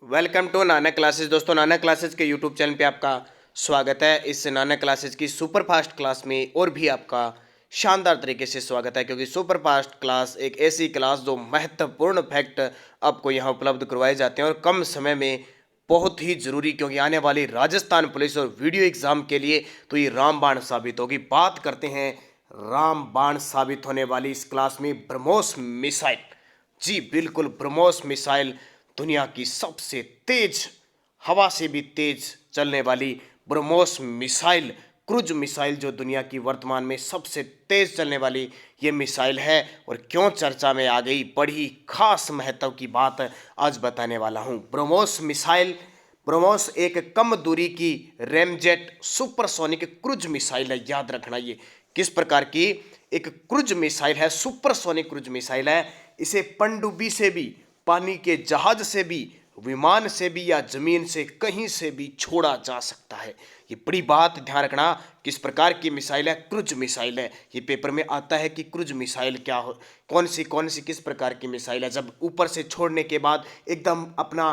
Welcome to Nana classes. दोस्तों, नाना classes के YouTube channel पे आपका स्वागत है। इस नाना क्लासेस की सुपर फास्ट क्लास में और भी आपका शानदार तरीके से स्वागत है, क्योंकि सुपर फास्ट क्लास एक ऐसी क्लास जो महत्वपूर्ण फैक्ट आपको यहाँ उपलब्ध करवाए जाते हैं और कम समय में बहुत ही जरूरी, क्योंकि आने वाली राजस्थान पुलिस और वीडियो एग्जाम के लिए तो ये रामबाण साबित होगी। बात करते हैं रामबाण साबित होने वाली इस क्लास में ब्रह्मोस मिसाइल। जी बिल्कुल, ब्रह्मोस मिसाइल दुनिया की सबसे तेज, हवा से भी तेज चलने वाली ब्रह्मोस मिसाइल, क्रूज मिसाइल, जो दुनिया की वर्तमान में सबसे तेज चलने वाली ये मिसाइल है। और क्यों चर्चा में आ गई, बड़ी खास महत्व की बात आज बताने वाला हूं। ब्रह्मोस मिसाइल, ब्रह्मोस एक कम दूरी की रैमजेट सुपरसोनिक क्रूज मिसाइल है। याद रखना, ये किस प्रकार की एक क्रूज मिसाइल है, सुपरसोनिक क्रूज मिसाइल है। इसे पनडुब्बी से भी, पानी के जहाज से भी, विमान से भी या जमीन से कहीं से भी छोड़ा जा सकता है। ये बड़ी बात ध्यान रखना, किस प्रकार की मिसाइल है, क्रूज मिसाइल है। ये पेपर में आता है कि क्रूज मिसाइल क्या हो, कौन सी किस प्रकार की मिसाइल है। जब ऊपर से छोड़ने के बाद एकदम अपना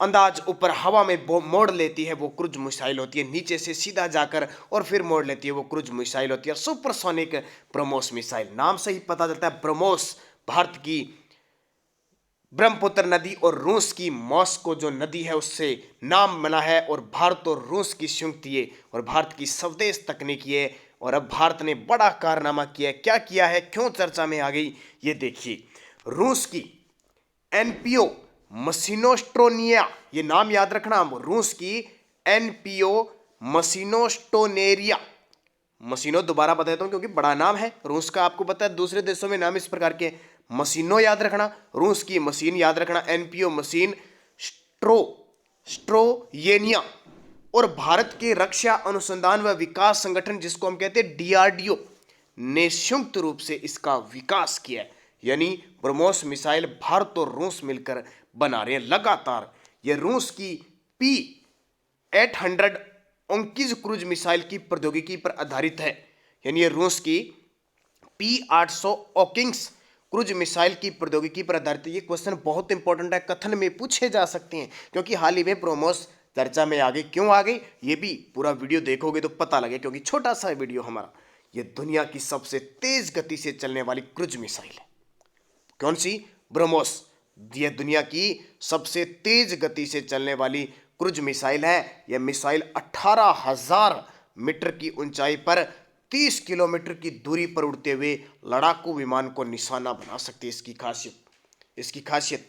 अंदाज ऊपर हवा में मोड़ लेती है, वो क्रूज मिसाइल होती है। नीचे से सीधा जाकर और फिर मोड़ लेती है, वो क्रूज मिसाइल होती है। सुपरसोनिक ब्रह्मोस मिसाइल, नाम से ही पता चलता है। ब्रह्मोस भारत की ब्रह्मपुत्र नदी और रूस की मॉस्को जो नदी है उससे नाम बना है, और भारत और रूस की संयुक्ति है और भारत की स्वदेश तकनीक है। और अब भारत ने बड़ा कारनामा किया है। क्या किया है, क्यों चर्चा में आ गई, ये देखिए। रूस की एनपीओ मशीनोस्ट्रोनिया, ये नाम याद रखना, रूस की एनपीओ मशीनोस्टोनेरिया, मशीनों दोबारा बता देता हूं क्योंकि बड़ा नाम है रूस का, आपको पता है दूसरे देशों में नाम इस प्रकार के। मशीनों याद रखना, रूस की मशीन याद रखना, एनपीओ मशीन स्ट्रोयेनिया। और भारत के रक्षा अनुसंधान व विकास संगठन, जिसको हम कहते हैं डीआरडीओ, ने संयुक्त रूप से इसका विकास किया है। यानी ब्रह्मोस मिसाइल भारत और रूस मिलकर बना रहे हैं लगातार। यह रूस की P-800 ओंकिज क्रूज मिसाइल की प्रौद्योगिकी पर आधारित है। यानी ये रूस की P-800 ओकिंग्स क्रूज मिसाइल की प्रौद्योगिकी पर आधारित है। ये क्वेश्चन बहुत इंपॉर्टेंट है, कथन में पूछे जा सकते हैं, क्योंकि हाल ही में ब्रह्मोस चर्चा में आ गई। क्यों आ गई, ये भी पूरा वीडियो देखोगे तो पता लगे, क्योंकि छोटा सा वीडियो हमारा। ये दुनिया की सबसे तेज गति से चलने वाली क्रूज मिसाइल है। कौन सी, ब्रह्मोस। यह दुनिया की सबसे तेज गति से चलने वाली क्रूज मिसाइल है। यह मिसाइल 18,000 मीटर की ऊंचाई पर 30 किलोमीटर की दूरी पर उड़ते हुए लड़ाकू विमान को निशाना बना सकती है। इसकी खासियत,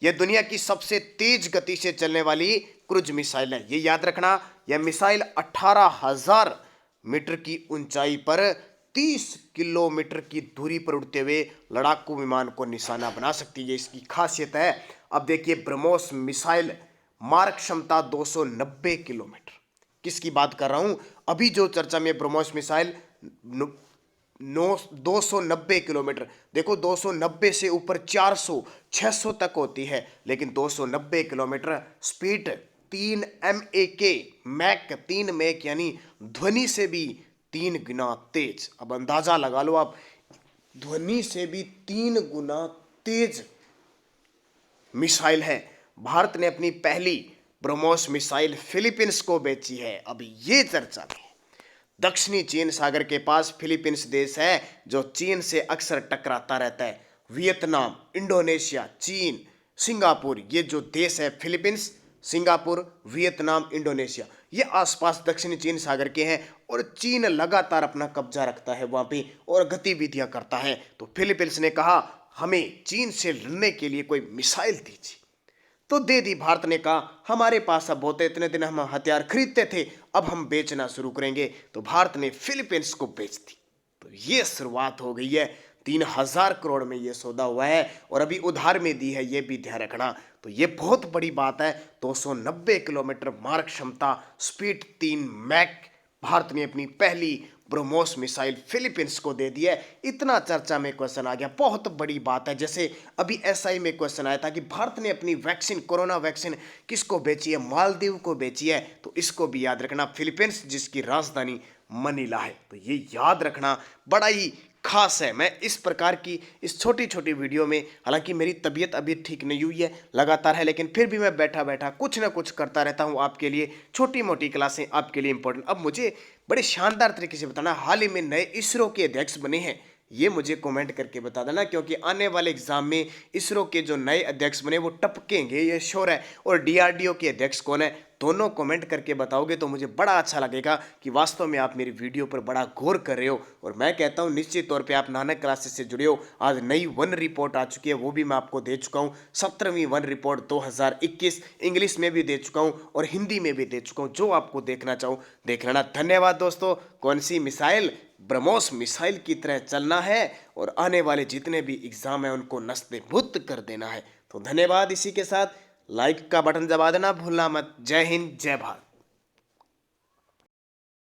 यह दुनिया की सबसे तेज गति से चलने वाली क्रूज मिसाइल है। यह याद रखना, यह मिसाइल 18,000 मीटर की ऊंचाई पर 30 किलोमीटर की दूरी पर उड़ते हुए लड़ाकू विमान को निशाना बना सकती है। इसकी खासियत है। अब देखिए, ब्रह्मोस मिसाइल मारक क्षमता 290 किलोमीटर। किसकी बात कर रहा हूं, अभी जो चर्चा में ब्रह्मोस मिसाइल 290 किलोमीटर। देखो, 290 से ऊपर 400 600 तक होती है, लेकिन 290 kilometre speed 3 MAK, Mach 3 Mach, यानी ध्वनि से भी 3 गुना तेज। अब अंदाजा लगा लो आप, ध्वनि से भी 3 गुना तेज मिसाइल है। भारत ने अपनी पहली ब्रह्मोस मिसाइल फिलीपींस को बेची है। अब ये चर्चा में, दक्षिणी चीन सागर के पास फिलीपींस देश है, जो चीन से अक्सर टकराता रहता है। वियतनाम, इंडोनेशिया, चीन, सिंगापुर, ये जो देश है फिलीपींस, सिंगापुर, वियतनाम, इंडोनेशिया, ये आसपास दक्षिणी चीन सागर के हैं। और चीन लगातार अपना कब्जा रखता है वहां पे और गतिविधियां करता है। तो फिलीपींस ने कहा, हमें चीन से लड़ने के लिए कोई मिसाइल दीजिए। तो दे दी। भारत ने कहा, हमारे पास अब होते, इतने दिन हम हथियार खरीदते थे, अब हम बेचना शुरू करेंगे। तो भारत ने फिलीपींस को बेच दी। तो ये शुरुआत हो गई है। 3,000 करोड़ में ये सौदा हुआ है, और अभी उधार में दी है, ये भी ध्यान रखना। तो ये बहुत बड़ी बात है। 290 किलोमीटर मारक क्षमता, स्पीड 3 मैक, भारत ने अपनी पहली ब्रह्मोस मिसाइल फिलीपींस को दे दी है। इतना चर्चा में क्वेश्चन आ गया, बहुत बड़ी बात है। जैसे अभी एसआई में क्वेश्चन आया था कि भारत ने अपनी वैक्सीन, कोरोना वैक्सीन किसको बेची है, मालदीव को बेची है। तो इसको भी याद रखना, फिलीपींस जिसकी राजधानी मनीला है। तो ये याद रखना, बड़ा ही खास है। मैं इस प्रकार की इस छोटी छोटी वीडियो में, हालांकि मेरी तबीयत अभी ठीक नहीं हुई है लगातार है, लेकिन फिर भी मैं बैठा बैठा कुछ ना कुछ करता रहता हूं आपके लिए। छोटी मोटी क्लासें आपके लिए इंपॉर्टेंट। अब मुझे बड़े शानदार तरीके से बताना, हाल ही में नए इसरो के अध्यक्ष बने हैं, ये मुझे कमेंट करके बता देना, क्योंकि आने वाले एग्जाम में इसरो के जो नए अध्यक्ष बने वो टपकेंगे, ये श्योर है। और डीआरडीओ के अध्यक्ष कौन है, दोनों कमेंट करके बताओगे तो मुझे बड़ा अच्छा लगेगा कि वास्तव में आप मेरी वीडियो पर बड़ा गौर कर रहे हो। और मैं कहता हूं निश्चित तौर पे आप नानक क्लासेस से जुड़े हो। आज नई वन रिपोर्ट आ चुकी है, वो भी मैं आपको दे चुका हूं। 17वीं वन रिपोर्ट 2021 इंग्लिश में भी दे चुका हूं और हिंदी में भी दे चुका हूं। जो आपको देखना चाहो देख लेना। धन्यवाद दोस्तों। कौन सी मिसाइल, ब्रह्मोस मिसाइल की तरह चलना है और आने वाले जितने भी एग्जाम है उनको नस्तेभूत कर देना है। तो धन्यवाद। इसी के साथ लाइक का बटन दबा देना भूलना मत। जय हिंद, जय भारत।